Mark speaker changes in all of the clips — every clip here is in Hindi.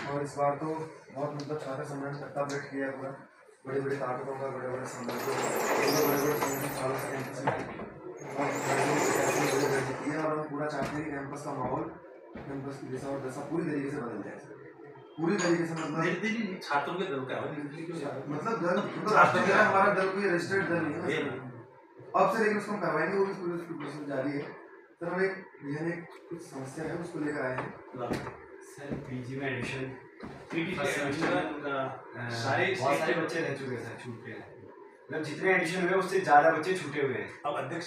Speaker 1: और इस बार तो बहुत मतलब सारे सम्मेलन इकट्ठा वेट किया पूरा, बड़े बड़े ताकतों का, बड़े बड़े सम्मेलन, बड़े बड़े सम्मेलन सालों से कैंपस में और किया, और हम पूरा चाहते हैं कि कैंपस का माहौल, कैंपस की दिशा और दशा पूरी तरीके से बदल जाए, पूरी तरीके से। मतलब
Speaker 2: छात्रों के दल का
Speaker 1: मतलब दल, हमारा दल कोई रजिस्टर्ड दल नहीं है अब से, लेकिन उसको हम करवाएंगे, वो भी प्रोसेस जारी है। सर हम एक कुछ समस्या है उसको लेकर आए हैं
Speaker 3: सर। पीजी में एडमिशन
Speaker 2: सारे
Speaker 3: बच्चे रह चुके सर, छूट गए, मतलब जितने एडिशन हुए उससे ज्यादा बच्चे छूटे हुए हैं।
Speaker 2: अब अध्यक्ष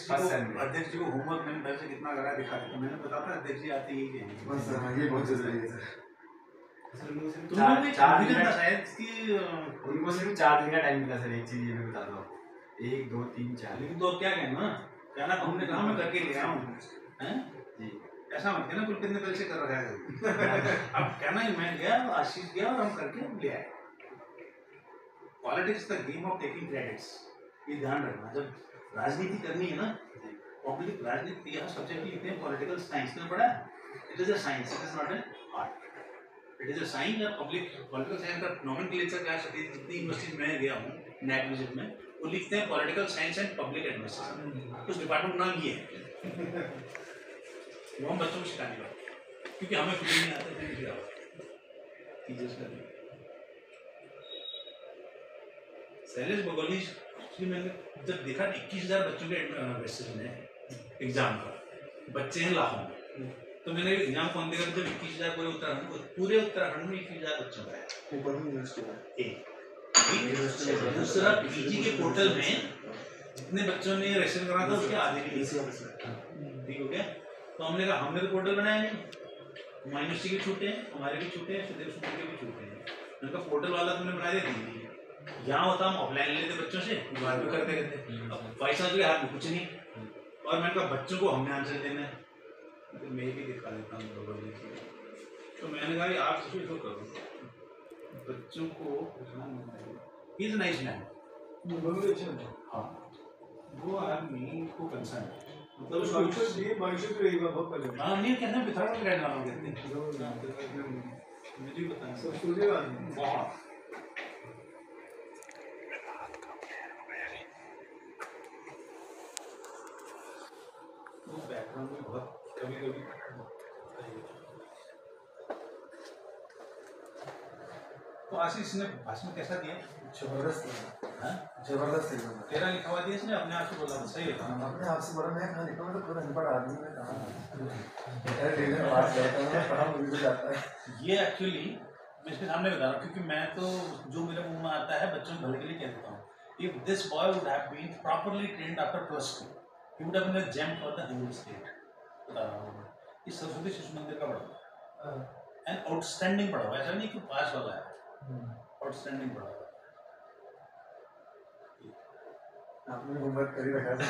Speaker 2: जी को होमवर्क मैंने पहले से कितना करा दिखा दिया, मैंने बताया था अध्यक्ष जी आते ही
Speaker 1: बस सर, ये बहुत जरूरी है सर।
Speaker 3: उनको सिर्फ 4 दिन का टाइम मिला सर। एक चीज ये मैं बता दूं, 1 2 3 4,
Speaker 2: लेकिन तो अब क्या कहना तो हमने कहा मैं करके ले आऊँ जी, ऐसा मत कहना कुल कितने पहले से कर रहा है अब कहना ही मैं गया, आशीष गया और हम करके ले आए। Politics the game of taking credits, ये ध्यान रखना। जब राजनीति करनी है ना, पब्लिक राजनीति यह सब्जेक्ट लिखते हैं पॉलिटिकल साइंस में पढ़ा है। It is a science, it is not an art, it is a science. Political science का नॉमेनक्लेचर क्या है, जितनी यूनिवर्सिटी में गया हूँ नैक विजिट में, वो लिखते हैं political science and public administration, उस डिपार्टमेंट का नाम ये है। वो हम बच्चों को सिखाने वाले, क्योंकि हमें कुछ नहीं आता शैलेश बगोली जी, मैंने जब देखा 21,000 बच्चों के रजिस्ट्रेशन है एग्जाम का, बच्चे हैं लाखों में, तो मैंने एग्जाम कौन देगा जब 21,000 पूरे उत्तराखंड में 21,000 बच्चों का है। दूसरा पीजी के पोर्टल में जितने बच्चों ने रजिस्ट्रेशन करा था उसके आधे के लिए ठीक हो गया। तो हमने कहा हमने तो पोर्टल बनाया नहीं, यूनिवर्सिटी के छूटे हैं, हमारे भी छूटे हैं, सुदेव सुमन के भी छूटे हैं। मैंने कहा पोर्टल वाला तुमने बना दिया, यहाँ होता हम ऑफलाइन लेते बच्चों से, बात भी करते रहते, अब पैसा के हाथ में कुछ नहीं। और मैंने कहा बच्चों को हमने आंसर देना है, तो मैं भी दिखा देता हूँ। तो मैंने कहा आप तो करो, बच्चों को इज नाइस मैन, हाँ वो आदमी को कंसर्न, मतलब उसको भविष्य तो रहेगा बहुत पहले। हाँ नहीं कहते हैं बिथाड़ में रहने वालों कहते हैं, मुझे बताएं सब सोचेगा बहुत। वो बैकग्राउंड में बहुत कभी कभी तो आशीष ने भाषण कैसा दिया?
Speaker 1: जबरदस्त जबरदस्त एकदम।
Speaker 2: तेरा लिखा हुआ दिया इसने, अपने आप से बोला सही है,
Speaker 1: अपने आप से बोला। मैं कहाँ लिखा हूँ, तो पूरा अनपढ़ आदमी में कहा पास जाता है, पढ़ा मुझे भी जाता है।
Speaker 2: ये एक्चुअली मैं इसके सामने बता रहा हूँ, क्योंकि मैं तो जो मेरे मुंह में आता है बच्चों के भले के लिए कह देता हूँ। If this boy would have been properly trained after +2, he would have been a gem for the whole state. बता रहा हूँ इस सरस्वती शिशु मंदिर का पढ़ा, एंड आउटस्टैंडिंग पढ़ा हुआ, ऐसा नहीं कि पास वाला है, आउटस्टैंडिंग पढ़ा हुआ।
Speaker 1: आपने होमवर्क कर ही रखा था।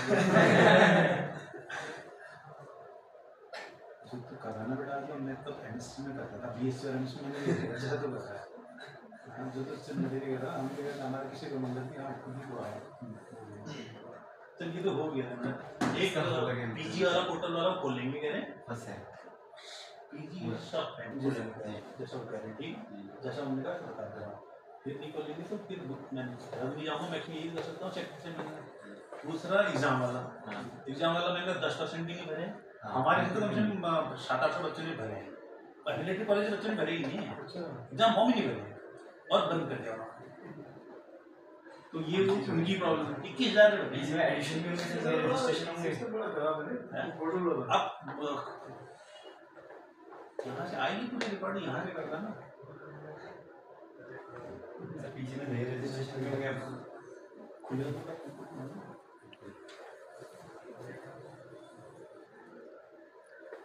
Speaker 2: तो कराना बेटा, तो मैं तो केमिस्ट्री में करता था, बीएससी और एमएससी मैंने अच्छा तो बताया। जो तो सिर्फ मुझे नहीं कहा, हम कह हमारे किसी को मंदिर की हम खुद ही को आए। तो ये तो हो गया ना, एक पीजी वाला पोर्टल वाला खोलेंगे कह रहे हैं, बस है पीजी सब जैसा गारंटी जैसा हमने कहा बता दे रहा हूँ। फिर नहीं खोलेंगे तो फिर मैं नहीं जाऊँगा, मैं यही कर सकता हूँ चेक से। मैंने दूसरा एग्जाम वाला मैंने 10% भी नहीं भरे, हमारे यहाँ तो कम से कम 700-800 बच्चों ने भरे हैं, और मिलिट्री कॉलेज के बच्चों ने भरे ही नहीं है, एग्जाम फॉर्म ही नहीं भरे और बंद कर दिया। तो ये उनकी प्रॉब्लम है। 21,000
Speaker 3: एडिशन भी रजिस्ट्रेशन होंगे,
Speaker 2: अब यहाँ से आएगी पूरी रिकॉर्ड, यहाँ से करना ना।
Speaker 3: पीछे में नए रजिस्ट्रेशन भी होंगे,
Speaker 2: खुले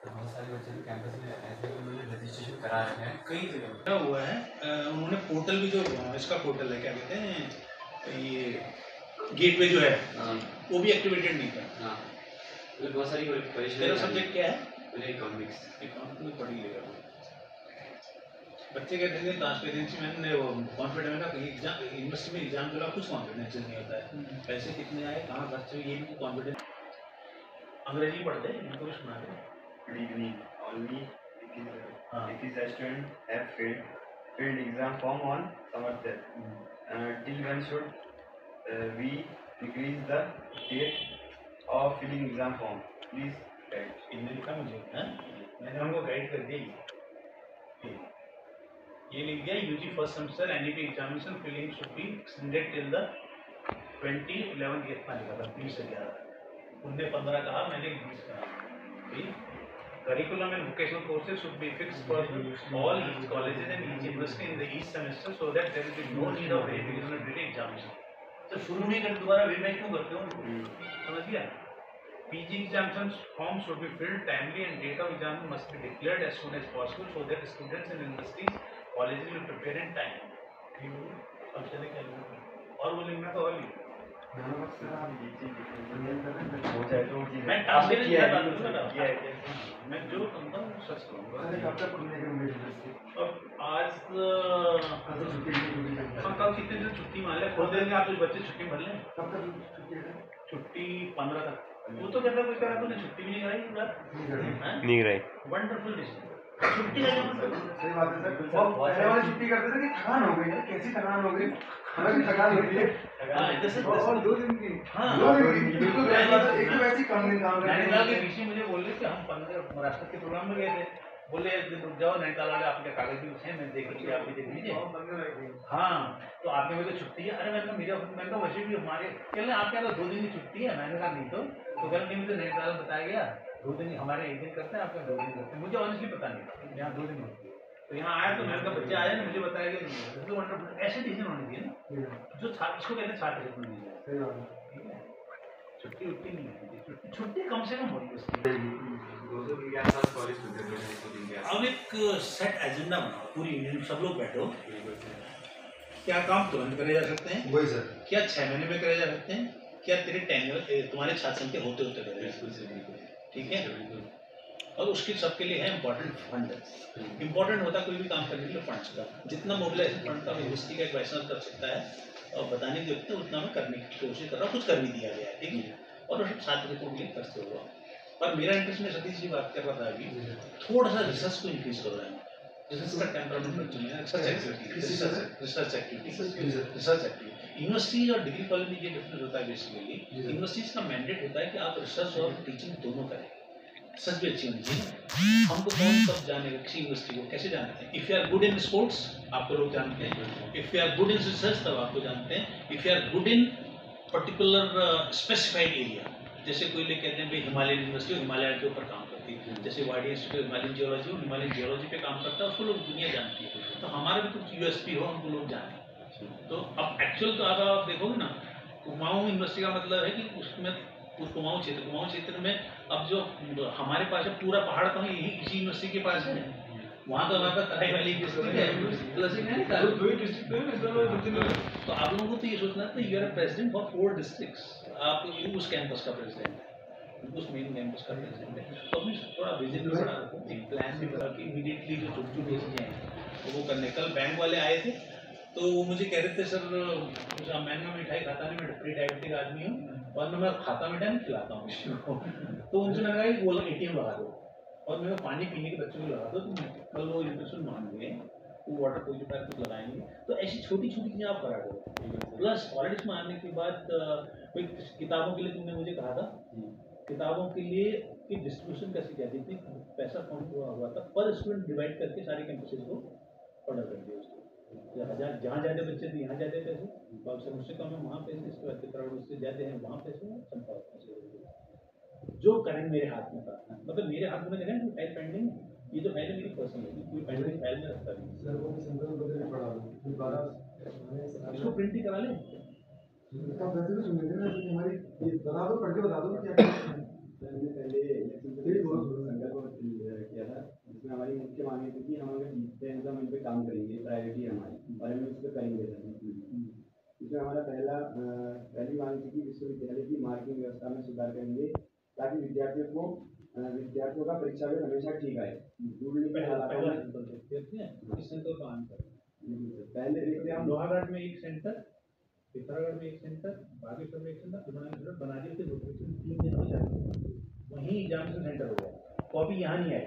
Speaker 3: बहुत सारे बच्चे कैंपस में ऐसे उन्होंने रजिस्ट्रेशन करा रखे हैं।
Speaker 2: कई जगह क्या हुआ है, उन्होंने पोर्टल भी जो इसका पोर्टल है क्या कहते हैं, ये गेटवे जो है वो भी एक्टिवेटेड नहीं था।
Speaker 3: हाँ बहुत सारी परेशानी।
Speaker 2: तेरा सब्जेक्ट क्या है?
Speaker 3: इकोनॉमिक्स।
Speaker 2: इकोनॉमिक्स पढ़ी लेगा बच्चे कहते हैं ट्रांसपेरेंसी। मैंने वो कॉन्फिडेंस का एग्जाम यूनिवर्सिटी में एग्जाम जो कुछ कॉन्फिडेंशियल नहीं होता है, पैसे कितने आए कहाँ खर्च हुए ये भी कॉन्फिडेंस। अंग्रेजी पढ़ते हैं इनको भी सुना दे।
Speaker 3: Good evening all only if the student have filled exam form on Samarth. Till when should we decrease the date of filling exam form? Please guide.
Speaker 2: इनने लिखा मुझे, हाँ? मैंने उनको गाइड कर दी। ये लिख दिया UG first semester NEP examination filling should be extended till the 2011 के इतना लिखा था 20 से 11 उनने 15 कहा मैंने 20 कहा curriculum and vocational courses should be fixed for all each colleges and each university in the each semester so that there will be no need of verification of daily examination तो शुरू नहीं कर दोबारा वेरीफाई क्यों करते हो समझ गया PG examinations forms should be filled timely and date of exam must be declared as soon as possible so that students and universities colleges will prepare in time. अब चले क्या और वो लिखना तो और लिख
Speaker 3: हो जाए तो
Speaker 2: मैं टास्क देने की बात करूँगा मैं जो करता हूँ सच कहूँगा
Speaker 1: कब तक खुलने के उम्मीद है?
Speaker 2: अब आज
Speaker 1: कल तो छुट्टी
Speaker 2: हम कल कितने दिन छुट्टी मान लें खोल देंगे आप बच्चे छुट्टी भर लें
Speaker 1: कब तक छुट्टी है?
Speaker 2: छुट्टी 15 तक वो तो कहता कोई करा तूने छुट्टी भी नहीं कराई
Speaker 4: नहीं कराई
Speaker 2: वंडरफुल डिसीजन छुट्टी का क्या मतलब
Speaker 1: सही बात है सर। और पहले वाले छुट्टी करते थे कि थकान हो गई यार, कैसी थकान हो गई, हमें भी थकान होती है। और 2 दिन की,
Speaker 2: हाँ
Speaker 1: 2 दिन की बिल्कुल सही बात है। एक तो वैसे ही काम करते
Speaker 2: नैनीताल के
Speaker 1: हैं।
Speaker 2: बीच में मुझे बोल रहे थे हम 15 महाराष्ट्र के प्रोग्राम में गए थे बोले एक दिन रुक जाओ नैनीताल वाले आपके कागज भी हैं मैं देख लीजिए आप भी देख लीजिए हाँ तो आपके में तो छुट्टी है अरे मैंने मैंने कहा वैसे भी हमारे कह रहे आपके यहाँ तो 2 दिन की छुट्टी है मैंने कहा नहीं तो कह रहे मुझे नैनीताल में बताया गया 2 दिन हमारे 1 दिन करते हैं आपके 2 दिन करते हैं मुझे ऑनेस्टली पता नहीं यहाँ 2 दिन होती है तो यहाँ आया तो मैंने कहा बच्चे आए ना मुझे बताया गया तो वंडरफुल ऐसे डिसीजन होने चाहिए ना जो छात्र इसको कहते हैं छात्र हित में नहीं जाए
Speaker 1: सही बात है।
Speaker 2: ठीक है छुट्टी उट्टी नहीं होती छुट्टी कम से कम होती है अब एक सेट एजेंडा बनाओ पूरी यूनियन सब लोग बैठो क्या काम तुरंत करे जा सकते हैं
Speaker 1: वही सर।
Speaker 2: क्या 6 महीने में करे जा सकते हैं क्या तेरे टेन्योर तुम्हारे छात्र संख्या होते होते करे जा सकते हैं ठीक है और उसके सबके लिए है इम्पोर्टेंट फंड इम्पोर्टेंट होता है कोई भी काम करने के लिए फंड्स का जितना मोबिलाइजेशन फंड का यूनिवर्सिटी का एडवाइजर कर सकता है और बताने की जरूरत है उतना मैं करने की कोशिश कर रहा हूँ कुछ कर भी दिया गया है ठीक है और सब छात्र को भी करते हुआ पर मेरा इंटरेस्ट में सतीश जी बात कर रहा था अभी थोड़ा सा रिसर्च को इंक्रीज कर रहा है रिसर्च का टेम्परामेंट रिसर्च एक्टिविटी यूनिवर्सिटीज और डिग्री कॉलेज में ये डिफरेंस होता है बेसिकली यूनिवर्सिटीज का मैंडेट होता है कि आप रिसर्च और टीचिंग दोनों करें सच भी अच्छी होनी चाहिए हमको कौन कब जानेगा किसी यूनिवर्सिटी को कैसे जानते हैं if you are good in sports आपको लोग जानते हैं if you are good in research तब आपको जानते हैं if you are good in particular specified area जैसे कोई लोग कहते हैं भाई हिमालयन यूनिवर्सिटी हिमालय के ऊपर काम करती है जैसे वाडी इंस्टीट्यूट हिमालयन जियोलॉजी पे काम करता है उसको लोग दुनिया जानती है तो हमारे भी कुछ यूएसपी हो हमको लोग जाने तो अब एक्चुअल तो आप देखोगे ना कुमाऊं यूनिवर्सिटी का मतलब है कि उसमें उस कुमाऊं क्षेत्र में अब जो हमारे पास है पूरा पहाड़ तो यही इसी यूनिवर्सिटी के पास है वहाँ तो हमारे पास तराई वाली डिस्ट्रिक्ट है तो आप लोगों को तो ये सोचना था you are president for 4 districts आप उस कैंपस का प्रेसिडेंट है उस मेन कैंपस का प्रेसिडेंट है तो अपनी थोड़ा विजन भी बड़ा प्लान भी बड़ा कि इमीडिएटली जो छोटी छोटी चीज़ें हैं तो वो करने कल बैंक वाले आए थे तो वो मुझे कह रहे थे सर मैं मिठाई खाता नहीं मैं प्री डायबिटिक आदमी हूँ और मैं खाता मिठाई नहीं खिलाता हूँ किसी को तो उनसे मैंने कहा कि वो ATM लगा दो और मैं पानी पीने के बच्चों को लगा दो तो कल वो इंजेक्शन मांगेंगे वो वाटर प्यूरिफायर कुछ लगाएंगे तो ऐसी छोटी छोटी चीज़ें आप करा करो प्लस पॉलिटिक्स में आने के बाद कोई किताबों के लिए तुमने मुझे कहा था किताबों के लिए कि डिस्ट्रीब्यूशन कैसे क्या जितनी पैसा फाउंड हुआ था पर स्टूडेंट डिवाइड करके सारे कैंपसेस को ऑर्डर कर दिया उसको जहाँ ज़्यादा बच्चे थे यहाँ ज़्यादा पैसे बाकी उससे कम है वहाँ पैसे इसके बाद करोड़ उससे ज़्यादा है वहाँ पैसे जो करेंट मेरे हाथ में था मतलब मेरे हाथ में करें फाइल पेंडिंग ये तो फाइल मेरी पर्सनल है कोई पेंडिंग फाइल में रखता नहीं
Speaker 1: सर वो सिंगल बदल पड़ा दोबारा
Speaker 2: इसको प्रिंट ही करा लें
Speaker 1: तो वैसे भी सुन लेते ना कि हमारी ये बता दो पढ़ के बता दो क्या
Speaker 3: हमने पहले इलेक्शन से संकल्प किया था जिसमें हमारी मुख्य मांग थी कि हम अगर जीतते हैं तो हम इन पर काम करेंगे प्रायोरिटी हमारी और हम इस पर करेंगे इसमें हमारा पहली मांग थी कि विश्वविद्यालय की मार्किंग व्यवस्था में सुधार करेंगे ताकि विद्यार्थियों का परीक्षा में हमेशा ठीक आए पहले देखते हम
Speaker 2: लोहागढ़ में एक सेंटर पिथौरागढ़ में एक सेंटर बागेश्वर में एक सेंटर बनारस के 3 दिन हो जाते वहीं एग्जामिनेशन सेंटर हो गया कॉपी यहाँ नहीं आई